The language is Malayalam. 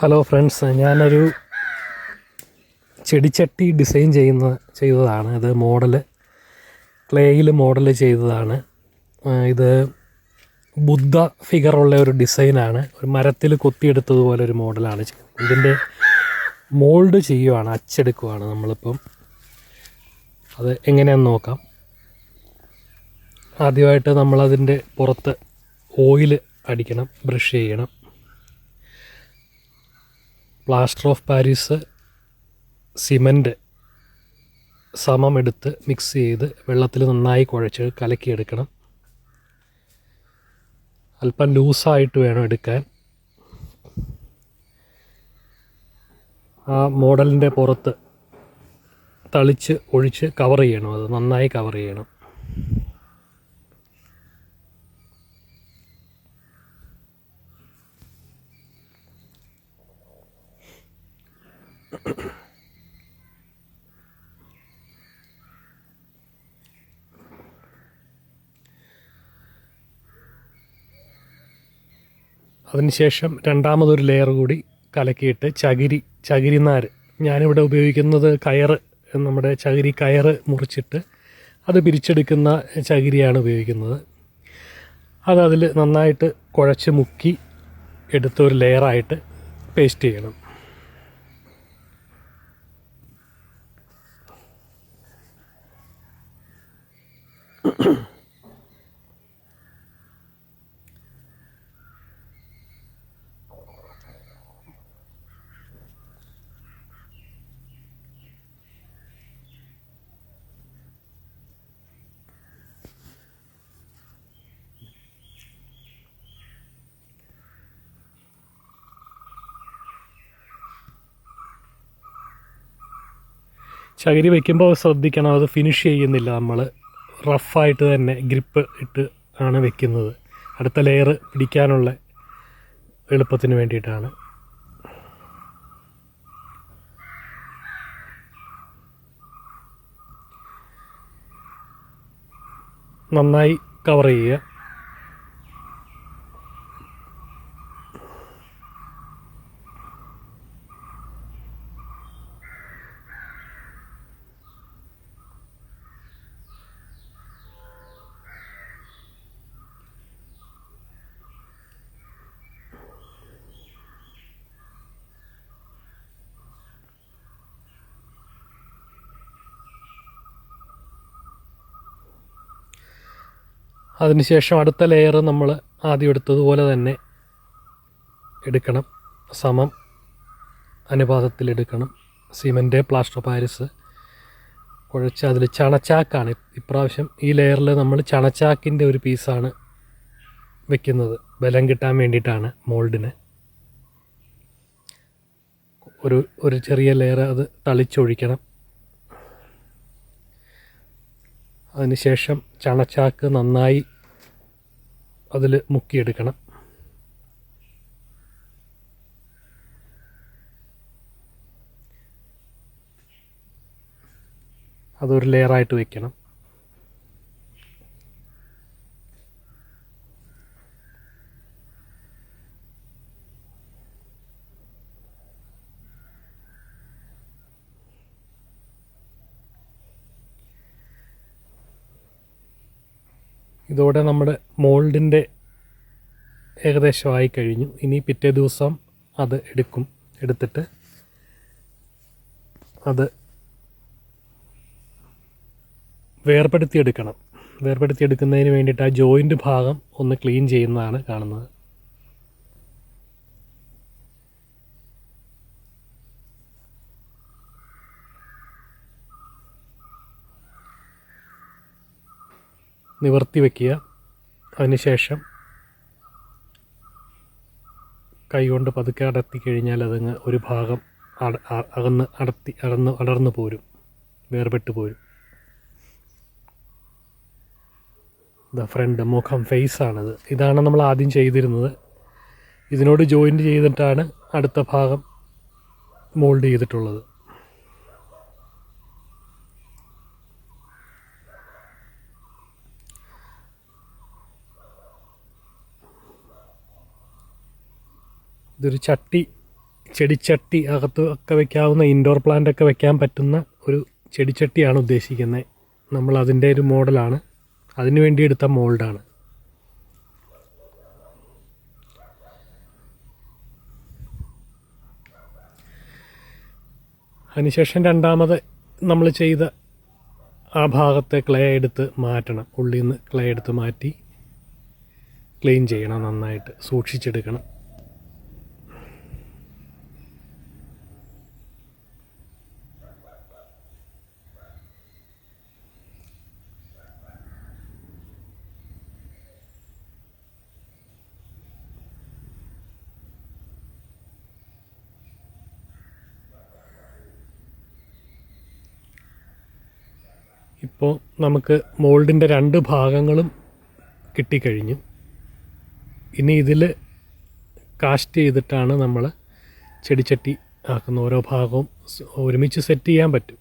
ഹലോ ഫ്രണ്ട്സ്, ഞാനൊരു ചെടിച്ചട്ടി ഡിസൈൻ ചെയ്തതാണ്. ഇത് ക്ലേയിൽ മോഡൽ ചെയ്തതാണ്. ഇത് ബുദ്ധ ഫിഗറുള്ള ഒരു ഡിസൈനാണ്. ഒരു മരത്തിൽ കൊത്തിയെടുത്തതുപോലെ ഒരു മോഡലാണ് ചെയ്യുന്നത്. ഇതിൻ്റെ മോൾഡ് ചെയ്യുവാണ്, അച്ചെടുക്കുവാണ് നമ്മളിപ്പം. അത് എങ്ങനെയാണെന്ന് നോക്കാം. ആദ്യമായിട്ട് നമ്മളതിൻ്റെ പുറത്ത് ഓയിൽ അടിക്കണം, ബ്രഷ് ചെയ്യണം. പ്ലാസ്റ്റർ ഓഫ് പാരീസ് സിമൻറ്റ് സമമെടുത്ത് മിക്സ് ചെയ്ത് വെള്ളത്തിൽ നന്നായി കുഴച്ച് കലക്കിയെടുക്കണം. അല്പം ലൂസായിട്ട് വേണം എടുക്കാൻ. ആ മോഡലിൻ്റെ പുറത്ത് ഒഴിച്ച് കവർ ചെയ്യണം. അത് നന്നായി കവർ ചെയ്യണം. അതിനുശേഷം രണ്ടാമതൊരു ലെയർ കൂടി കലക്കിയിട്ട് ചകിരിനാര്, ഞാനിവിടെ ഉപയോഗിക്കുന്നത് കയറ്, നമ്മുടെ ചകിരി കയറ് മുറിച്ചിട്ട് അത് പിരിച്ചെടുക്കുന്ന ചകിരിയാണ് ഉപയോഗിക്കുന്നത്. അതതിൽ നന്നായിട്ട് കുഴച്ച് മുക്കി എടുത്തൊരു ലെയറായിട്ട് പേസ്റ്റ് ചെയ്യണം. ചകിരി വയ്ക്കുമ്പോൾ ശ്രദ്ധിക്കണം, അത് ഫിനിഷ് ചെയ്യുന്നില്ല. നമ്മൾ റഫായിട്ട് തന്നെ ഗ്രിപ്പ് ഇട്ട് ആണ് വെക്കുന്നത്. അടുത്ത ലെയർ പിടിക്കാനുള്ള എളുപ്പത്തിന് വേണ്ടിയിട്ടാണ്. നന്നായി കവർ ചെയ്യുക. അതിനുശേഷം അടുത്ത ലെയർ നമ്മൾ ആദ്യം എടുത്തതുപോലെ തന്നെ എടുക്കണം. സമം അനുപാതത്തിലെടുക്കണം. സിമൻറ്റ്, പ്ലാസ്റ്റർ ഓഫ് പാരീസ് കുഴച്ച് അതിൽ ചണച്ചാക്കാണ്. ഇപ്രാവശ്യം ഈ ലെയറിൽ നമ്മൾ ചണച്ചാക്കിൻ്റെ ഒരു പീസാണ് വെക്കുന്നത്. ബലം കിട്ടാൻ വേണ്ടിയിട്ടാണ് മോൾഡിന്. ഒരു ചെറിയ ലെയർ അത് തളിച്ചൊഴിക്കണം. അതിനുശേഷം ചണച്ചാക്ക് നന്നായി അതിൽ മുക്കിയെടുക്കണം. അതൊരു ലെയറായിട്ട് വയ്ക്കണം. ഇതോടെ നമ്മുടെ മോൾഡിൻ്റെ ഏകദേശമായി കഴിഞ്ഞു. ഇനി പിറ്റേ ദിവസം അത് എടുത്തിട്ട് അത് വേർപെടുത്തിയെടുക്കുന്നതിന് വേണ്ടിയിട്ട് ആ ജോയിൻ്റ് ഭാഗം ഒന്ന് ക്ലീൻ ചെയ്യുന്നതാണ് കാണുന്നത്. നിവർത്തി വയ്ക്കുക. അതിനുശേഷം കൈകൊണ്ട് പതുക്കെ അടർത്തി കഴിഞ്ഞാൽ അതങ്ങ് ഒരു ഭാഗം അടർന്നു പോരും, വേർപെട്ട് പോരും. ഫ്രണ്ട് മുഖം, ഫേസാണിത്. ഇതാണ് നമ്മൾ ആദ്യം ചെയ്തിരുന്നത്. ഇതിനോട് ജോയിൻ്റ് ചെയ്തിട്ടാണ് അടുത്ത ഭാഗം മോൾഡ് ചെയ്തിട്ടുള്ളത്. ഇതൊരു ചട്ടി ചെടിച്ചട്ടി അകത്ത് ഒക്കെ വെക്കാവുന്ന ഇൻഡോർ പ്ലാന്റ് ഒക്കെ വെക്കാൻ പറ്റുന്ന ഒരു ചെടിച്ചട്ടിയാണ് ഉദ്ദേശിക്കുന്നത്. നമ്മൾ അതിൻ്റെ ഒരു മോഡലാണ്, അതിനു വേണ്ടി എടുത്ത മോൾഡാണ്. അതിനുശേഷം രണ്ടാമത് നമ്മൾ ചെയ്ത ആ ഭാഗത്തെ ക്ലേ എടുത്ത് മാറ്റണം. ഉള്ളിൽ നിന്ന് ക്ലേ എടുത്ത് മാറ്റി ക്ലീൻ ചെയ്യണം, നന്നായിട്ട് സൂക്ഷിച്ചെടുക്കണം. ഇപ്പോൾ നമുക്ക് മോൾഡിൻ്റെ 2 ഭാഗങ്ങളും കിട്ടിക്കഴിഞ്ഞു. ഇനി ഇതിൽ കാസ്റ്റ് ചെയ്തിട്ടാണ് നമ്മൾ ചെടിച്ചട്ടി ആക്കുന്ന. ഓരോ ഭാഗവും ഒരുമിച്ച് സെറ്റ് ചെയ്യാൻ പറ്റും.